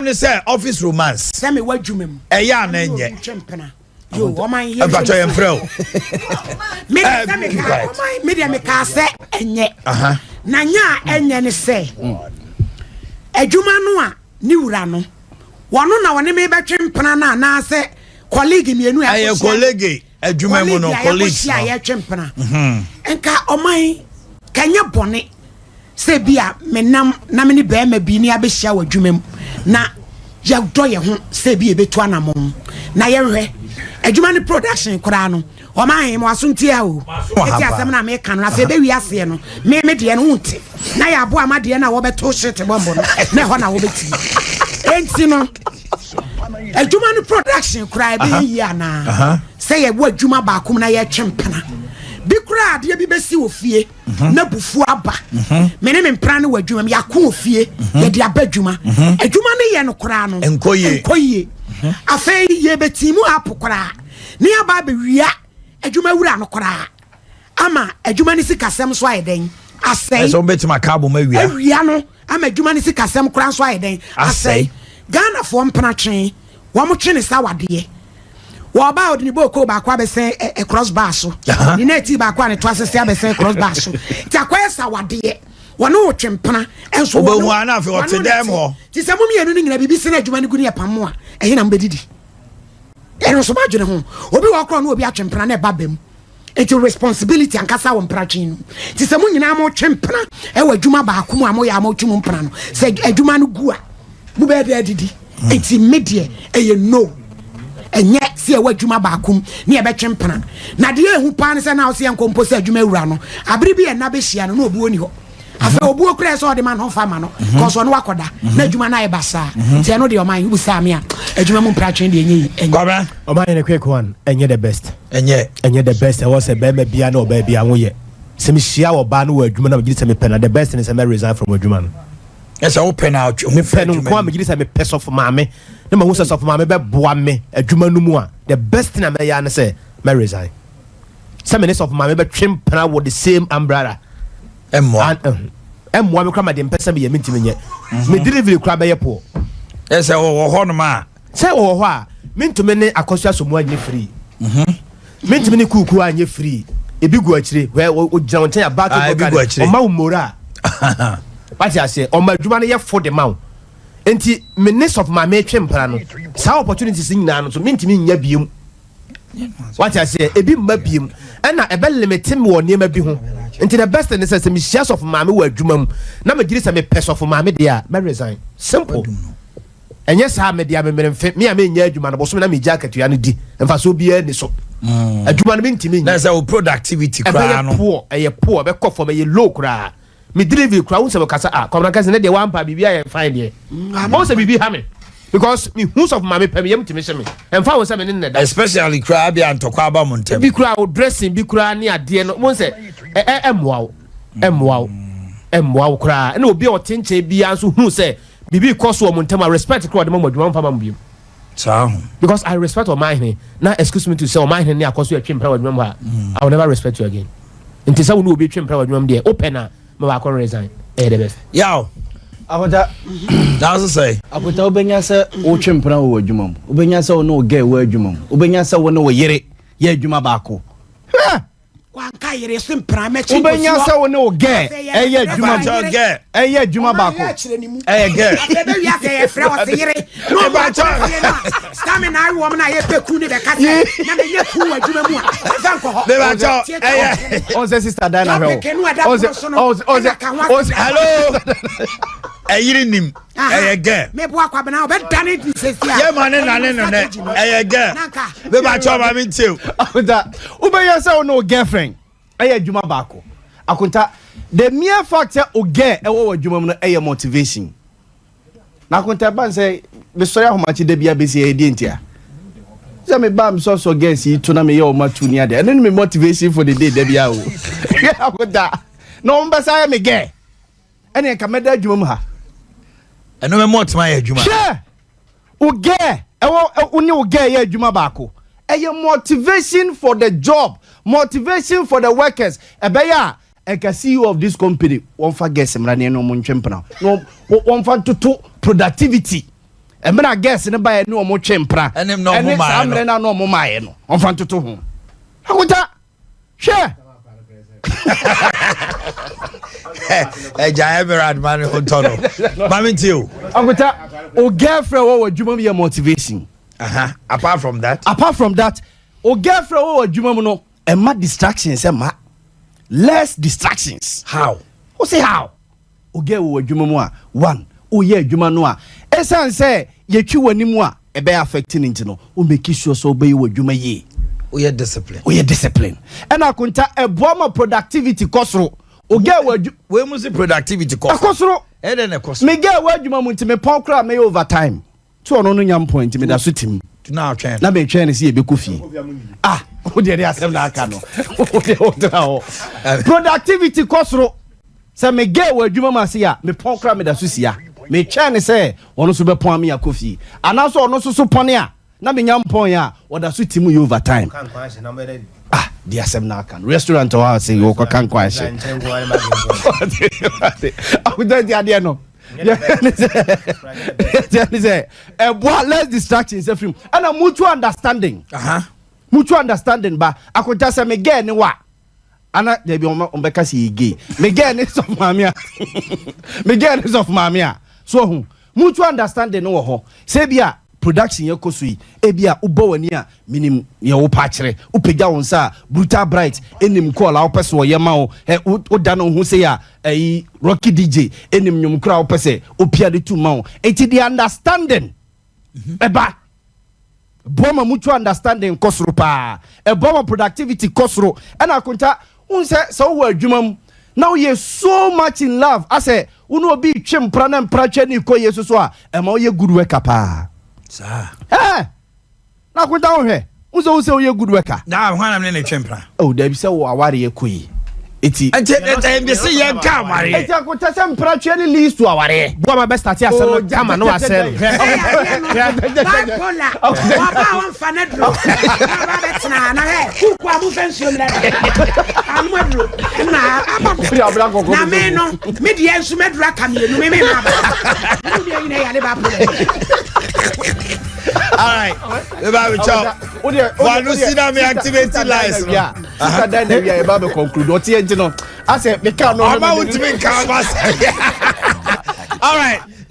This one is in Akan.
say office romance. Say me wadwumem. Eya na enye. Yo, woman here. Abacho yem frɛ. Me dey me ka say enye. Na nya enye ne say. Adwuma no a ni wura no. Wono na wone me betwempena na na say colleague mienu ya. Aye colleague adwuma mu no colleagues. Ya ye twempena. Enka oman kanya bone. Se bia menam na me ni be ma bi ni abehia wadwuma mu. Na ya do ye ho se bia betu anamon. Na ye hwe adwuma ni production kora no o ma he mo asontia o eti asem na me ka no ase be wi ase no me de no hunte na ya abo amade na wo beto shit bombo no na ho na wo beti enti no adwuma ni production kora be yi ana say ye wo adwuma ba akom na ye twempena bi kora ade bi besi wo fie na bufu aba me ne me mpra no wadwuma me yakon ofie ye de abadwuma adwuma ne ye no kora no enkoye afei ye betimu apokora ne aba be wia adwuma wura no kora ama adwuma ni sikasem so ayeden asai so betima ka bo ma wia no ama adwuma ni sikasem kora so ayeden asai Ghana fo mpena twen wo mo twe ne sawade wo ba odini boko ba kwa be se cross bar so ni na ti ba kwa ne to asese be se cross bar so ti akwa sawade wono wo twempena enso wo hu ana afi wo te dem ho ti se mum yenu nyina bibi se na adwuma ni guni e pamo a ehe na mbedidi eno so ba dwene ho obi wo kro na obi atwempena na e ba bam enti responsibility ankasa wo mpratwen ti se mum nyina mo twempena e wa adwuma ba akomu amo ya mo twum mpena no se adwuma no gu a mu be de adidi enti medie eye no enye se e wa adwuma ba akom ne e be twempena na de ehu pa ne se na wo se enkompo se adwuma wura no abiri bi e na be hia no na obi oni ho afa obu okra so de man ho fa ma no cause ono wakoda na adwuma na e basa ti no de o man ubusa me a adwuma mu mpratwen de enye enye o man ne quick one enye the best enye the best e was e be ma bia na o ba bia wo ye se me hia wo ba no wa adwuma na me gidi se me pena the best ne se me resign from adwuma no yes I open out me pen ko me gidi se me pes of maame na ma hu se of maame be boa me adwuma no mu a the best na me ya ne se me resign some minutes of maame be twem pena with the same umbrella emwa me kra ma de mpesa me ye mentimi nye me delivery kra be ye po yes wo ho no ma say wo ho a mentumi ne akosua so mu anye free mentumi ne kuku anye free ebi gu akire we o gina won ten ya back to o ma umora what you say o ma dwuma ne ye for the maw enti minister of my twempra no sa opportunities nyina no so mentumi nya biem what you say ebi ma biem na ebe limit me wo niam bi ho enti the best thing is say me shares of maame wo adwuma mu na ma giri say me pes of maame de a me resign simple enye sa me dia me mfe me a me nya adwuma no bo so na me jacket ya no di emfa so bia ni so adwuma no mentimi nya na say productivity kra no poor be kɔ for me low kra me delivery kra won say kasa komna kasa ne de wan pa bibia ye fine de won say bibi ha me because me who's of my pay me yam timi me emfa won say me ne da especially kra bia ntokwa aba mo ntem bi kra o dressing bi kra ne ade no won say emwa kra na obi o tenche bia so hu say bibi cost wo mo ntem respect kra de mo adwuma mfa ma mbiem so because I respect all my hand now excuse me to say all my hand ne akoso e twempra adwuma I will never respect you again until say we obi twempra adwuma de open na me ba kon resign the best yaw Akwata that's say akwata obenya se o twempra wo adwuma mu obenya se wo no ge wo adwuma mu obenya se wo no wo yere ye adwuma ba ko wanka yere simpra me chi obenya se wo no ge ye adwuma ba ge ye adwuma ba ko ge be wi ase ye fra wo se yere no ba cha stamina I wo na ye peku ni be ka se na me ye ku adwuma mu a fa nko ho be ba cha on se sister Diana hello ayiri nim ge me bo akwa bena obe dane di sesia ye mane na ne ge be ba cha ma mi tiu akunta ubenya say no girlfriend adwuma ba ko akunta the mere fact say o ge wo adwuma mu no motivation na akunta ban say be so ya homachi da bia be say edi ntia say me bam so ge si to na me ye o matu ni ade and me motivation for the day da bia o akunta no mbasa me ge ene ka meda adwuma mu ha eno me mot ma ye adwuma sure o ge uni o ge ye adwuma ba ko motivation for the job, motivation for the workers. Ebeya, a CEO of this company, one for guess him running no munchempana. No, one for to productivity. emra guess ne ba ye ne omo twempra Enem no mo ma no na no mo ma ye no onfa ntoto ho akunta hwe Eja Emirad man hontono mami tio akunta o girlfriend wo adwuma mu ye motivation apart from that o girlfriend wo adwuma mu no emma distractions emma less distractions how o say how o girl wo adwuma mu a one o ye adwuma no a esan say ye twi wani mu a e be affecting nti no o make sure so be wo adwuma ye we are discipline and akunta eboa ma productivity kosoro o girl wo we must productivity kosoro e dey na kosoro me girl wo adwuma mu nti me pon kra me overtime to ono no nyam point me da so tim na atwen na me twen se ye be kofi o dey asem na aka no productivity kosoro se me girl wo adwuma ma se ya me pon kra me da so sia me twen se ono so be pon me ya kofi ana so ono so pon ya na me nyam pon ya o da so tim you overtime the asem na aka restaurant o ha say you ko kan kwa she I don't dey no less distractions every and a mutual understanding ba akonta say me get ni wa ana dey be on beka say gay me get ni of mamia so mutual understanding no ho say bia production ye kosui e bia ubo wani a minim ye wo pa kire upegya won sa brutal bright enim call a opese wo ye ma wo da no hu say a Rocky DJ enim nyum kra opese opia de tu ma wo enti the understanding eba boma mutual understanding kosoro pa e boma productivity kosoro and akonta un se wo adwumam now you so much in love I say uno obi twempra na mpra ni ko yesu so a e ma wo ye good worker pa sir na kwenta wo hwe unso wo ye good worker na hwana me ne twempra oh da bi se wo aware ye koyi eti be se ye ka aware eti akwenta se mpra twa ni list to aware bo ma be start ya se kama no asel bipolar wa ba won fanadro ba betina na he ku amu fensio mra amwadro na aba na me no me die ensu medura kamienu me ma ba me die ina ya le ba all right we ba we chop one no see na me activate lights yeah sister dan we are about to conclude o tie ntino I say me ka no all right